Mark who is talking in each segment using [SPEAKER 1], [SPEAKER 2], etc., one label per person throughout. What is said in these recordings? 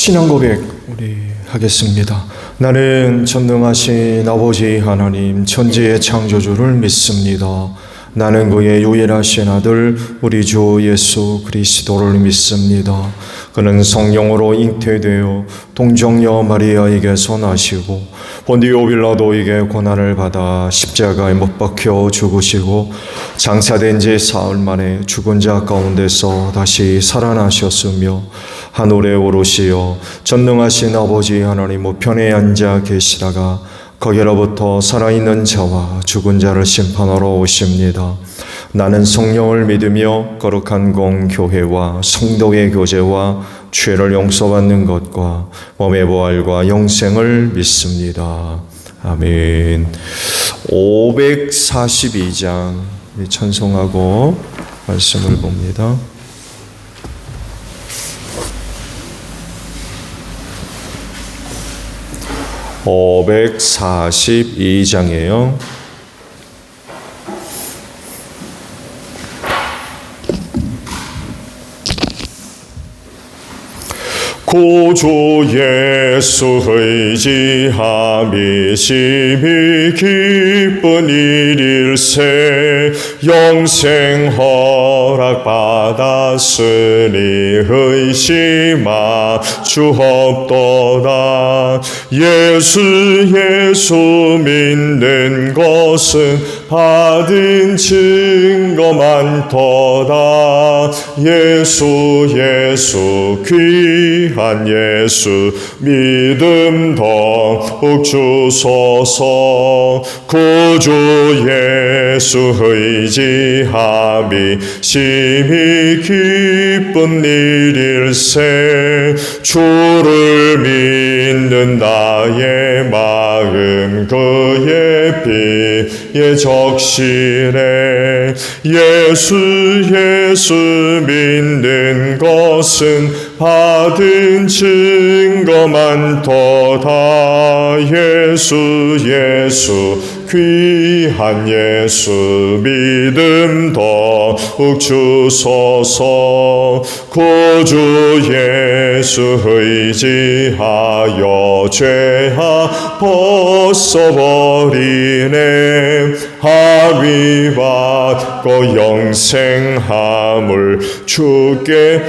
[SPEAKER 1] 신앙 고백 우리 하겠습니다. 나는 전능하신 아버지 하나님 천지의 창조주를 믿습니다. 나는 그의 유일하신 아들 우리 주 예수 그리스도를 믿습니다. 그는 성령으로 잉태되어 동정녀 마리아에게서 나시고 본디오 빌라도에게 고난을 받아 십자가에 못 박혀 죽으시고 장사된 지 사흘 만에 죽은 자 가운데서 다시 살아나셨으며 하늘에 오르시어 전능하신 아버지 하나님 우편에 앉아 계시다가 거기로부터 살아있는 자와 죽은 자를 심판하러 오십니다. 나는 성령을 믿으며 거룩한 공교회와 성도의 교제와 죄를 용서받는 것과 몸의 부활과 영생을 믿습니다. 아멘. 542장 찬송하고 말씀을 봅니다. 542장이에요. 구주 예수 의지함이 심히 기쁜 일일세 영생 허락받았으니 의심하 주옵도다. 예수 믿는 것은 받은 증거 많도다. 예수 귀한 예수 믿음 더욱 주소서. 구주 예수 의지함이 심히 기쁜 일일세 주를 믿는 나의 마음 그의 피에 적시네. 예수 믿는 것은 받은 증거 많도다. 예수 귀한 예수 믿음 더욱 주소서. 구주 예수 의지하여 죄악 벗어버리네. 합의 받고 영생함을 주께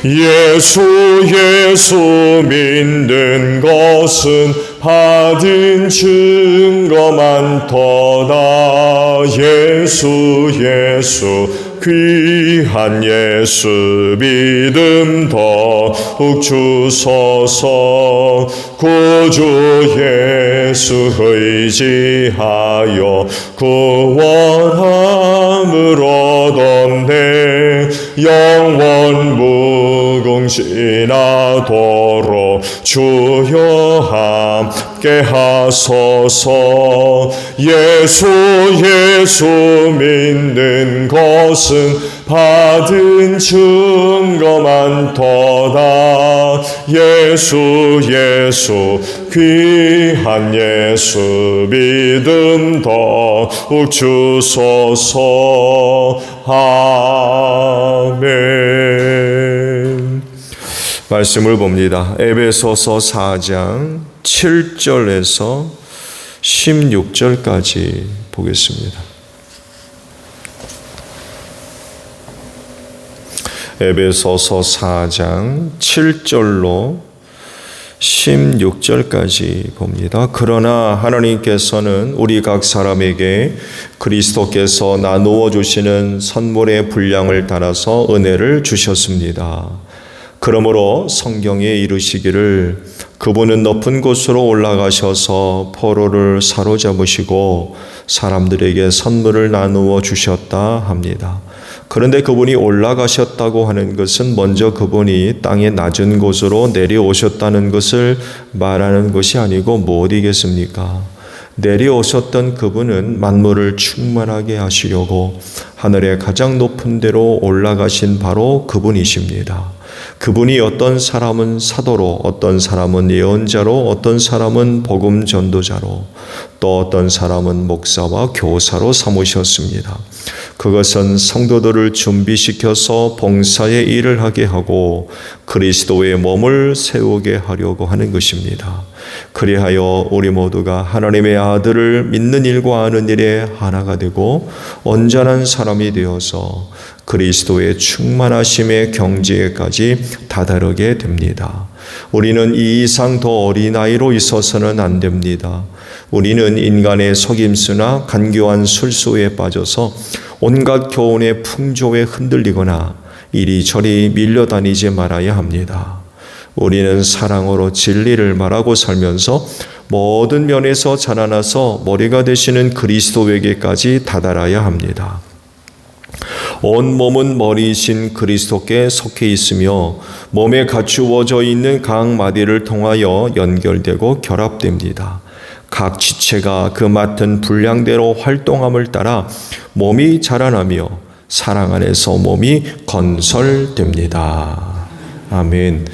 [SPEAKER 1] 예수 믿는 것은 받은 증거 많도다. 예수 귀한 예수 믿음 더욱 주소서. 구주 예수 의지하여 구원함을 얻었네. 영원 무궁신하도록 주여 함께 하소서. 예수 믿는 것은 받은 증거 많도다. 예수 귀한 예수 믿음 더욱 주소서. 아멘. 말씀을 봅니다. 에베소서 4장 7절에서 16절까지 보겠습니다. 에베소서 4장 7절로 16절까지 봅니다. 그러나 하나님께서는 우리 각 사람에게 그리스도께서 나누어 주시는 선물의 분량을 따라서 은혜를 주셨습니다. 그러므로 성경에 이르시기를 그분은 높은 곳으로 올라가셔서 포로를 사로잡으시고 사람들에게 선물을 나누어 주셨다 합니다. 그런데 그분이 올라가셨다고 하는 것은 먼저 그분이 땅의 낮은 곳으로 내려오셨다는 것을 말하는 것이 아니고 무엇이겠습니까? 내려오셨던 그분은 만물을 충만하게 하시려고 하늘의 가장 높은 데로 올라가신 바로 그분이십니다. 그분이 어떤 사람은 사도로, 어떤 사람은 예언자로, 어떤 사람은 복음 전도자로, 또 어떤 사람은 목사와 교사로 삼으셨습니다. 그것은 성도들을 준비시켜서 봉사의 일을 하게 하고 그리스도의 몸을 세우게 하려고 하는 것입니다. 그리하여 우리 모두가 하나님의 아들을 믿는 일과 아는 일에 하나가 되고 온전한 사람이 되어서 그리스도의 충만하심의 경지에까지 다다르게 됩니다. 우리는 이 이상 더 어린아이로 있어서는 안 됩니다. 우리는 인간의 속임수나 간교한 술수에 빠져서 온갖 교훈의 풍조에 흔들리거나 이리저리 밀려다니지 말아야 합니다. 우리는 사랑으로 진리를 말하고 살면서 모든 면에서 자라나서 머리가 되시는 그리스도에게까지 다다라야 합니다. 온 몸은 머리이신 그리스도께 속해 있으며 몸에 갖추어져 있는 각 마디를 통하여 연결되고 결합됩니다. 각 지체가 그 맡은 분량대로 활동함을 따라 몸이 자라나며 사랑 안에서 몸이 건설됩니다. 아멘.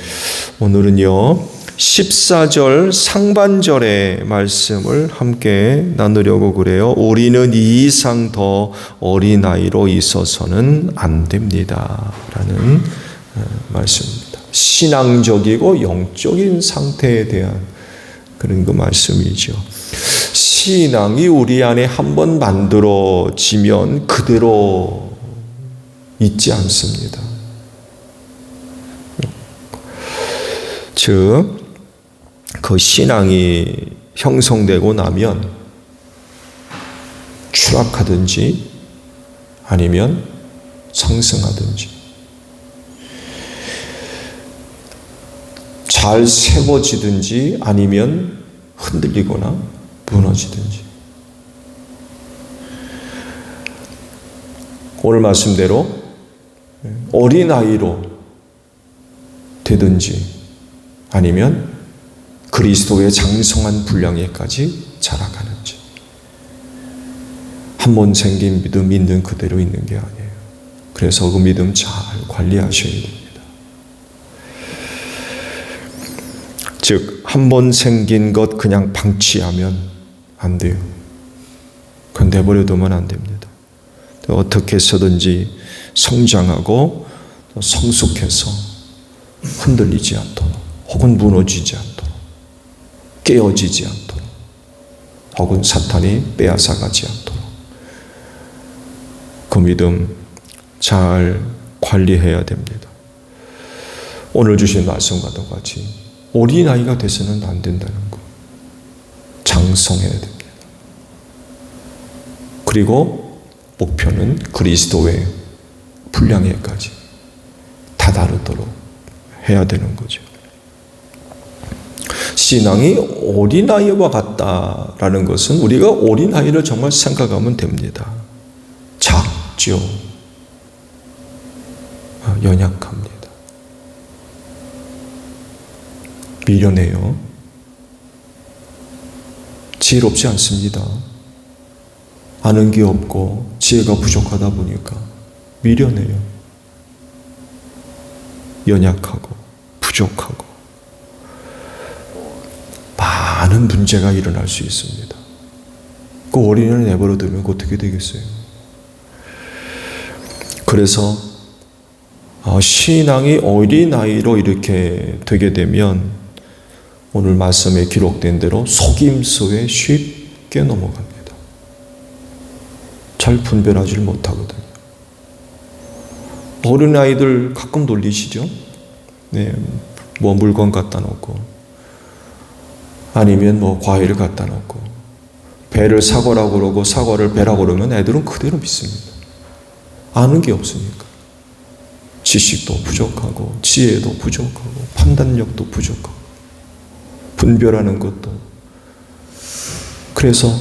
[SPEAKER 1] 오늘은요 14절 상반절의 말씀을 함께 나누려고 그래요. 우리는 이 이상 더 어린아이로 있어서는 안 됩니다 라는 말씀입니다. 신앙적이고 영적인 상태에 대한 그런 그 말씀이죠. 신앙이 우리 안에 한번 만들어지면 그대로 있지 않습니다. 즉, 그 신앙이 형성되고 나면 추락하든지 아니면 상승하든지 잘 세워지든지 아니면 흔들리거나 무너지든지. 오늘 말씀대로 어린아이로 되든지 아니면 그리스도의 장성한 분량에까지 자라가는지. 한 번 생긴 믿음 있는 그대로 있는 게 아니에요. 그래서 그 믿음 잘 관리하셔야 됩니다. 즉, 한 번 생긴 것 그냥 방치하면 안 돼요. 그건 내버려 두면 안 됩니다. 어떻게 해서든지 성장하고 성숙해서 흔들리지 않도록, 혹은 무너지지 않도록, 깨어지지 않도록, 혹은 사탄이 빼앗아가지 않도록 그 믿음 잘 관리해야 됩니다. 오늘 주신 말씀과도 같이 어린아이가 돼서는 안 된다는 거. 장성해야 됩니다. 그리고 목표는 그리스도의 분량에까지 다다르도록 해야 되는 거죠. 신앙이 어린아이와 같다라는 것은 우리가 어린아이를 정말 생각하면 됩니다. 작죠. 연약합니다. 미련해요. 지혜롭지 않습니다. 아는 게 없고 지혜가 부족하다 보니까 미련해요. 연약하고 부족하고 많은 문제가 일어날 수 있습니다. 그 어린이를 내버려 두면 어떻게 되겠어요? 그래서 신앙이 어린아이로 이렇게 되게 되면 오늘 말씀에 기록된 대로 속임수에 쉽게 넘어갑니다. 잘 분별하지 못하거든요. 어린아이들 가끔 놀리시죠? 네, 뭐 물건 갖다 놓고 아니면 뭐 과일을 갖다 놓고 배를 사과라고 그러고 사과를 배라고 그러면 애들은 그대로 믿습니다. 아는 게 없으니까. 지식도 부족하고 지혜도 부족하고 판단력도 부족하고 분별하는 것도. 그래서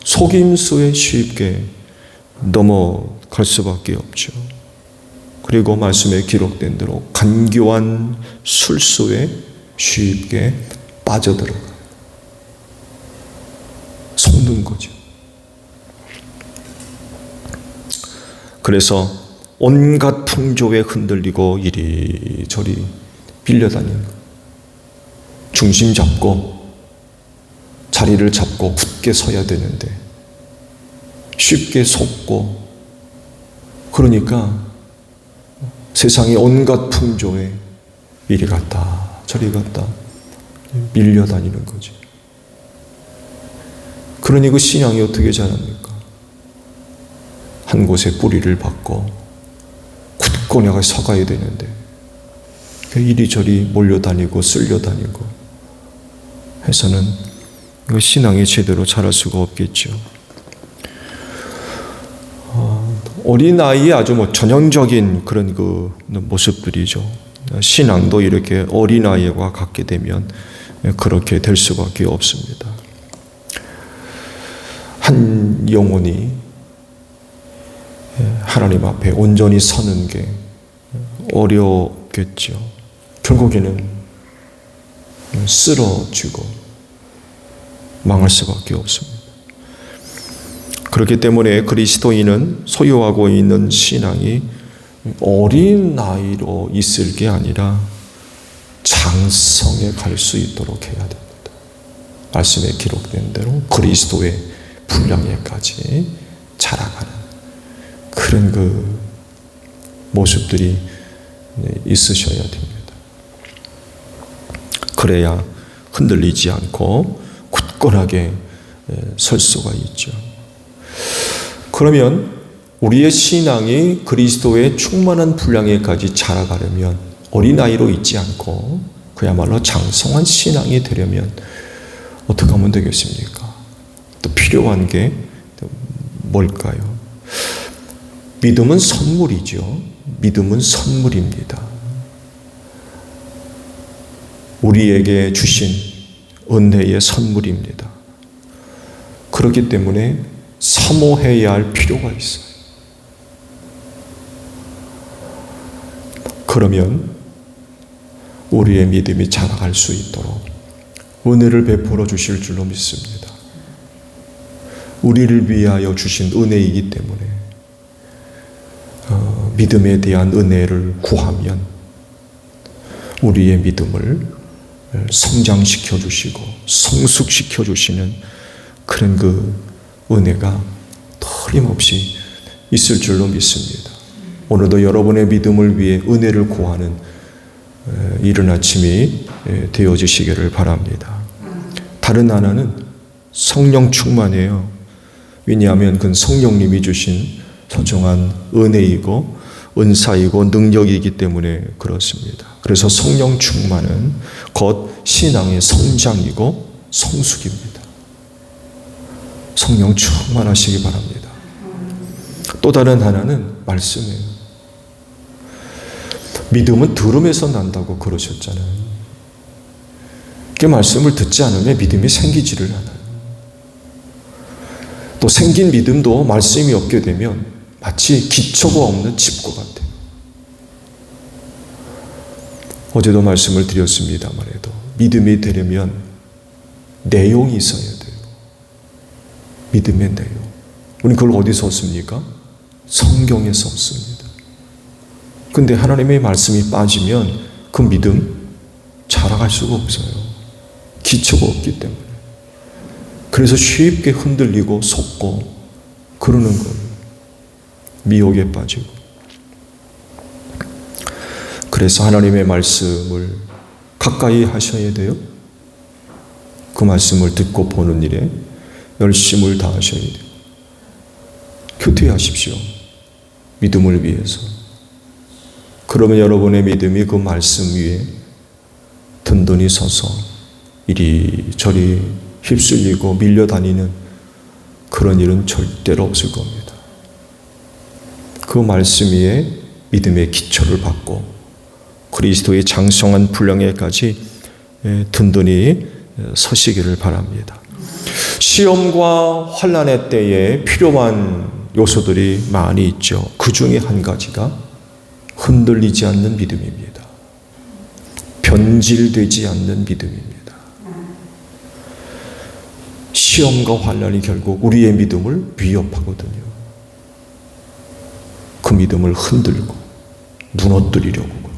[SPEAKER 1] 속임수에 쉽게 넘어갈 수밖에 없죠. 그리고 말씀에 기록된 대로 간교한 술수에 쉽게 빠져들어가요. 속는 거죠. 그래서 온갖 풍조에 흔들리고 이리저리 빌려다니는 거. 중심 잡고 자리를 잡고 굳게 서야 되는데 쉽게 속고, 그러니까 세상의 온갖 풍조에 이리 갔다 저리 갔다 밀려다니는 거지. 그러니 그 신앙이 어떻게 자랍니까? 한 곳에 뿌리를 박고 굳고 내가 서가야 되는데 이리저리 몰려다니고 쓸려다니고 해서는 신앙이 제대로 자랄 수가 없겠죠. 어린아이의 아주 전형적인 그런 모습들이죠. 신앙도 이렇게 어린아이와 같게 되면 그렇게 될 수밖에 없습니다. 한 영혼이 하나님 앞에 온전히 서는 게 어렵겠죠. 결국에는 쓰러지고 망할 수밖에 없습니다. 그렇기 때문에 그리스도인은 소유하고 있는 신앙이 어린 나이로 있을 게 아니라 장성에 갈 수 있도록 해야 됩니다. 말씀에 기록된 대로 그리스도의 분량에까지 자라가는 그런 모습들이 있으셔야 됩니다. 그래야 흔들리지 않고 굳건하게 설 수가 있죠. 그러면 우리의 신앙이 그리스도의 충만한 분량에까지 자라가려면 어린아이로 있지 않고 그야말로 장성한 신앙이 되려면 어떻게 하면 되겠습니까? 또 필요한 게 뭘까요? 믿음은 선물이죠. 믿음은 선물입니다. 우리에게 주신 은혜의 선물입니다. 그렇기 때문에 사모해야 할 필요가 있어요. 그러면 우리의 믿음이 자라갈 수 있도록 은혜를 베풀어 주실 줄로 믿습니다. 우리를 위하여 주신 은혜이기 때문에 믿음에 대한 은혜를 구하면 우리의 믿음을 성장시켜 주시고 성숙시켜 주시는 그런 은혜가 틀림없이 있을 줄로 믿습니다. 오늘도 여러분의 믿음을 위해 은혜를 구하는 이른 아침이 되어지시기를 바랍니다. 다른 하나는 성령 충만이에요. 왜냐하면 그건 성령님이 주신 소중한 은혜이고 은사이고 능력이기 때문에 그렇습니다. 그래서 성령 충만은 곧 신앙의 성장이고 성숙입니다. 성령 충만하시기 바랍니다. 또 다른 하나는 말씀이에요. 믿음은 들음에서 난다고 그러셨잖아요. 그 말씀을 듣지 않으면 믿음이 생기지를 않아요. 또 생긴 믿음도 말씀이 없게 되면 마치 기초가 없는 집과 같아요. 어제도 말씀을 드렸습니다만 해도 믿음이 되려면 내용이 있어야 돼요. 믿음의 내용. 우리는 그걸 어디서 얻습니까? 성경에서 얻습니다. 근데 하나님의 말씀이 빠지면 그 믿음 자라갈 수가 없어요. 기초가 없기 때문에. 그래서 쉽게 흔들리고 속고 그러는 거예요. 미혹에 빠지고. 그래서 하나님의 말씀을 가까이 하셔야 돼요. 그 말씀을 듣고 보는 일에 열심을 다하셔야 돼요. 교퇴하십시오. 믿음을 위해서. 그러면 여러분의 믿음이 그 말씀 위에 든든히 서서 이리저리 휩쓸리고 밀려다니는 그런 일은 절대로 없을 겁니다. 그 말씀 위에 믿음의 기초를 받고 그리스도의 장성한 분량에까지 든든히 서시기를 바랍니다. 시험과 환난의 때에 필요한 요소들이 많이 있죠. 그 중에 한 가지가 흔들리지 않는 믿음입니다. 변질되지 않는 믿음입니다. 시험과 환난이 결국 우리의 믿음을 위협하거든요. 그 믿음을 흔들고 무너뜨리려고 그러고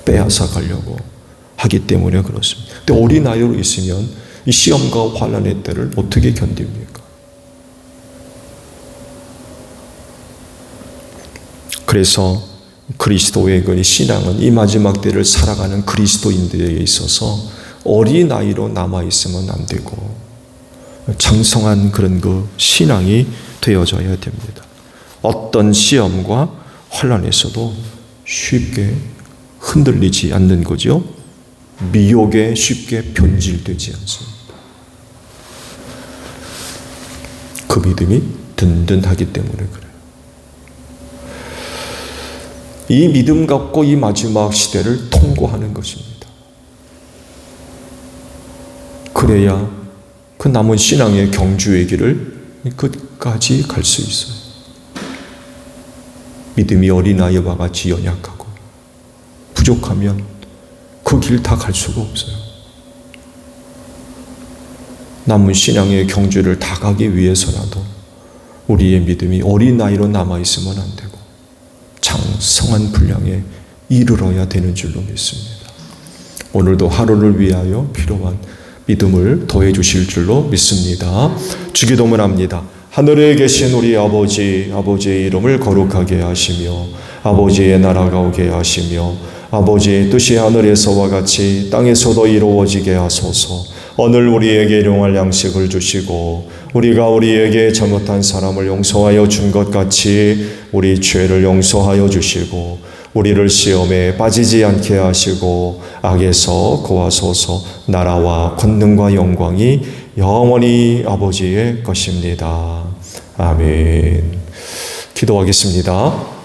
[SPEAKER 1] 빼앗아 가려고 하기 때문에 그렇습니다. 근데 어린아이로 있으면 이 시험과 환난의 때를 어떻게 견딥니까? 그래서 그리스도의 그 신앙은 이 마지막 때를 살아가는 그리스도인들에게 있어서 어린아이로 남아있으면 안 되고 장성한 그런 그 신앙이 되어져야 됩니다. 어떤 시험과 환난에서도 쉽게 흔들리지 않는 거죠. 미혹에 쉽게 변질되지 않습니다. 그 믿음이 든든하기 때문에 그래요. 이 믿음 갖고 이 마지막 시대를 통과하는 것입니다. 그래야 그 남은 신앙의 경주의 길을 끝까지 갈 수 있어요. 믿음이 어린아이와 같이 연약하고 부족하면 그 길 다 갈 수가 없어요. 남은 신앙의 경주를 다 가기 위해서라도 우리의 믿음이 어린아이로 남아있으면 안 되고 장성한 분량에 이르러야 되는 줄로 믿습니다. 오늘도 하루를 위하여 필요한 믿음을 더해 주실 줄로 믿습니다. 주기도문합니다. 하늘에 계신 우리 아버지, 아버지의 이름을 거룩하게 하시며 아버지의 나라가 오게 하시며 아버지의 뜻이 하늘에서와 같이 땅에서도 이루어지게 하소서. 오늘 우리에게 일용할 양식을 주시고 우리가 우리에게 잘못한 사람을 용서하여 준 것 같이 우리 죄를 용서하여 주시고 우리를 시험에 빠지지 않게 하시고 악에서 구하소서. 나라와 권능과 영광이 영원히 아버지의 것입니다. 아멘. 기도하겠습니다.